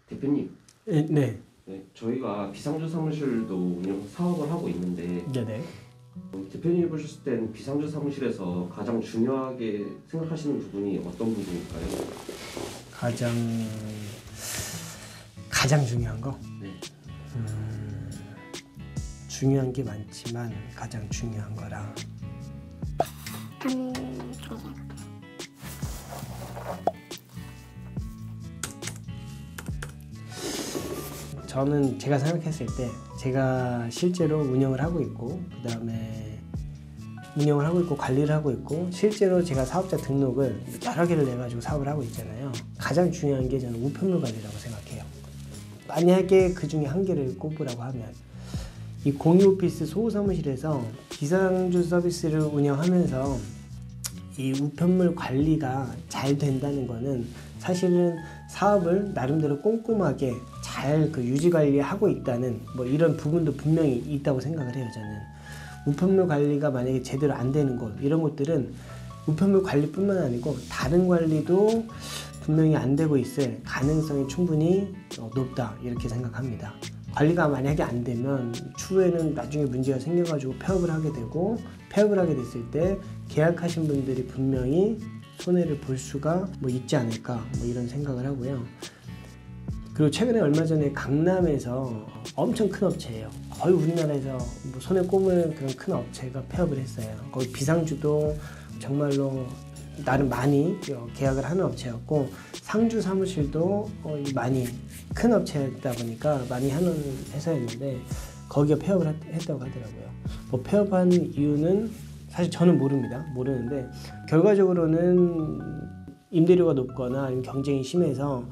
대표님. 네. 네, 저희가 비상주 사무실도 운영 사업을 하고 있는데 네네. 대표님이 보셨을 땐 비상주 사무실에서 가장 중요하게 생각하시는 부분이 어떤 부분일까요? 가장 중요한 거? 네. 중요한 게 많지만 가장 중요한 거라. 저는 제가 생각했을 때 제가 실제로 운영을 하고 있고 관리를 하고 있고 실제로 제가 사업자 등록을 여러 개를 내가지고 사업을 하고 있잖아요. 가장 중요한 게 저는 우편물 관리라고 생각해요. 만약에 그 중에 한 개를 꼽으라고 하면 이 공유 오피스 소호 사무실에서 비상주 서비스를 운영하면서 이 우편물 관리가 잘 된다는 거는 사실은 사업을 나름대로 꼼꼼하게 잘 유지 관리하고 있다는 이런 부분도 분명히 있다고 생각을 해요. 저는 우편물 관리가 만약에 제대로 안 되는 곳, 이런 곳들은 우편물 관리뿐만 아니고 다른 관리도 분명히 안 되고 있을 가능성이 충분히 높다, 이렇게 생각합니다. 관리가 만약에 안 되면 추후에는 나중에 문제가 생겨가지고 폐업을 하게 되고, 폐업을 하게 됐을 때 계약하신 분들이 분명히 손해를 볼 수가 있지 않을까, 이런 생각을 하고요. 그리고 최근에 얼마 전에 강남에서 엄청 큰 업체예요. 거의 우리나라에서 손에 꼽을 그런 큰 업체가 폐업을 했어요. 거기 비상주도 정말로 나름 많이 계약을 하는 업체였고, 상주 사무실도 많이 큰 업체였다 보니까 많이 하는 회사였는데 거기가 폐업을 했다고 하더라고요. 폐업한 이유는 사실 저는 모르는데 결과적으로는 임대료가 높거나 아니면 경쟁이 심해서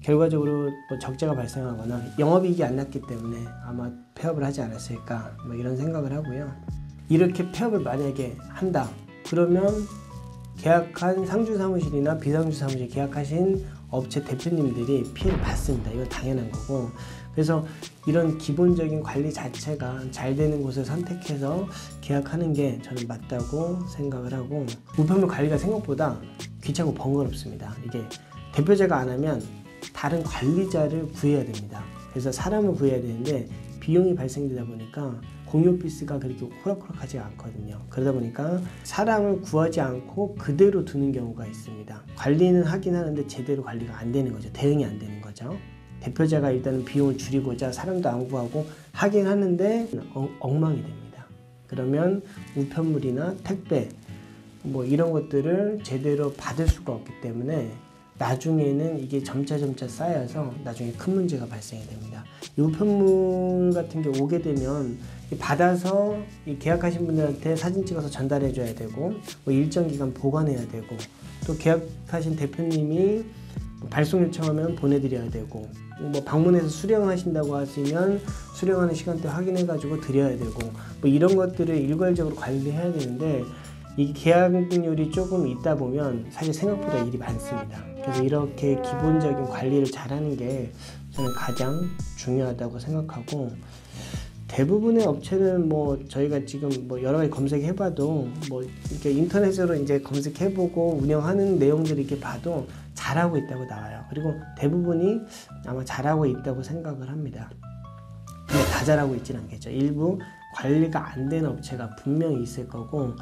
결과적으로 적자가 발생하거나 영업이익이 안 났기 때문에 아마 폐업을 하지 않았을까, 이런 생각을 하고요. 이렇게 폐업을 만약에 한다 그러면 계약한 상주 사무실이나 비상주 사무실 계약하신 업체 대표님들이 피해를 받습니다. 이건 당연한 거고, 그래서 이런 기본적인 관리 자체가 잘 되는 곳을 선택해서 계약하는 게 저는 맞다고 생각을 하고, 우편물 관리가 생각보다 귀찮고 번거롭습니다. 이게 대표자가 안 하면 다른 관리자를 구해야 됩니다. 그래서 사람을 구해야 되는데 비용이 발생되다 보니까 공유 오피스가 그렇게 호락호락하지 않거든요. 그러다 보니까 사람을 구하지 않고 그대로 두는 경우가 있습니다. 관리는 하긴 하는데 제대로 관리가 안 되는 거죠. 대응이 안 되는 거죠. 대표자가 일단은 비용을 줄이고자 사람도 안 구하고 하긴 하는데 엉망이 됩니다. 그러면 우편물이나 택배 이런 것들을 제대로 받을 수가 없기 때문에 나중에는 이게 점차 쌓여서 나중에 큰 문제가 발생이 됩니다. 이 우편물 같은 게 오게 되면 받아서 계약하신 분들한테 사진 찍어서 전달해 줘야 되고, 일정 기간 보관해야 되고, 또 계약하신 대표님이 발송 요청하면 보내드려야 되고, 방문해서 수령하신다고 하시면 수령하는 시간대 확인해 가지고 드려야 되고, 이런 것들을 일괄적으로 관리해야 되는데 이 계약률이 조금 있다 보면 사실 생각보다 일이 많습니다. 그래서 이렇게 기본적인 관리를 잘하는 게 저는 가장 중요하다고 생각하고, 대부분의 업체는 저희가 지금 여러 가지 검색해봐도 이렇게 인터넷으로 이제 검색해보고 운영하는 내용들을 이렇게 봐도 잘하고 있다고 나와요. 그리고 대부분이 아마 잘하고 있다고 생각을 합니다. 근데 다 잘하고 있지는 않겠죠. 일부 관리가 안 되는 업체가 분명히 있을 거고,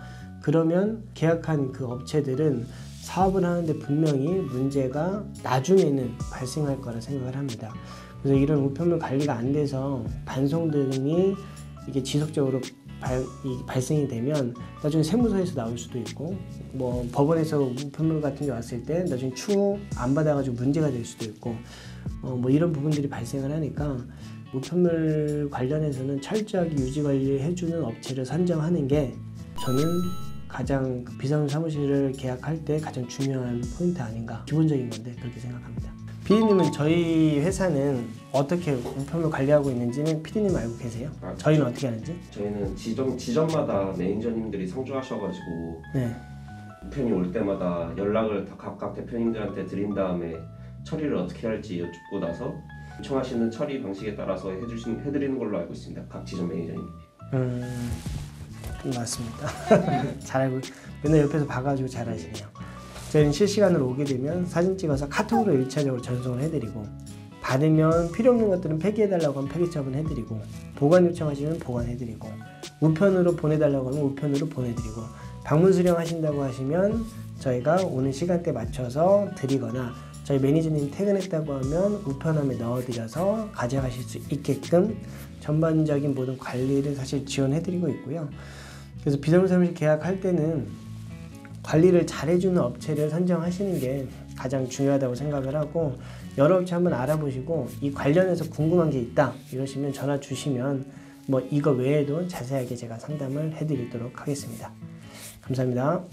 그러면 계약한 그 업체들은 사업을 하는데 분명히 문제가 나중에는 발생할 거라 생각을 합니다. 그래서 이런 우편물 관리가 안 돼서 반송 등이 이게 지속적으로 발생이 되면 나중에 세무서에서 나올 수도 있고, 법원에서 우편물 같은 게 왔을 때 나중에 추후 안 받아가지고 문제가 될 수도 있고, 이런 부분들이 발생을 하니까 우편물 관련해서는 철저하게 유지 관리를 해주는 업체를 선정하는 게 저는 가장 비상주 사무실을 계약할 때 가장 중요한 포인트 아닌가, 기본적인 건데 그렇게 생각합니다. 피디님은 저희 회사는 어떻게 우편물 관리하고 있는지는 피디님 알고 계세요? 저희는 어떻게 하는지? 저희는 지점마다 매니저님들이 상주하셔가지고 네. 우편이 올 때마다 연락을 다 각각 대표님들한테 드린 다음에 처리를 어떻게 할지 여쭙고 나서 요청하시는 처리 방식에 따라서 해드리는 걸로 알고 있습니다. 각 지점 매니저님들이. 맞습니다. 잘 알고, 맨날 옆에서 봐가지고 잘 하시네요. 저희는 실시간으로 오게 되면 사진 찍어서 카톡으로 1차적으로 전송을 해드리고, 받으면 필요 없는 것들은 폐기해달라고 하면 폐기 처분해드리고, 보관 요청하시면 보관해드리고, 우편으로 보내달라고 하면 우편으로 보내드리고, 방문 수령하신다고 하시면 저희가 오는 시간대에 맞춰서 드리거나, 저희 매니저님 퇴근했다고 하면 우편함에 넣어드려서 가져가실 수 있게끔 전반적인 모든 관리를 사실 지원해드리고 있고요. 그래서 비정규사무실 계약할 때는 관리를 잘해주는 업체를 선정하시는 게 가장 중요하다고 생각을 하고, 여러 업체 한번 알아보시고 이 관련해서 궁금한 게 있다 이러시면 전화 주시면 뭐 이거 외에도 자세하게 제가 상담을 해드리도록 하겠습니다. 감사합니다.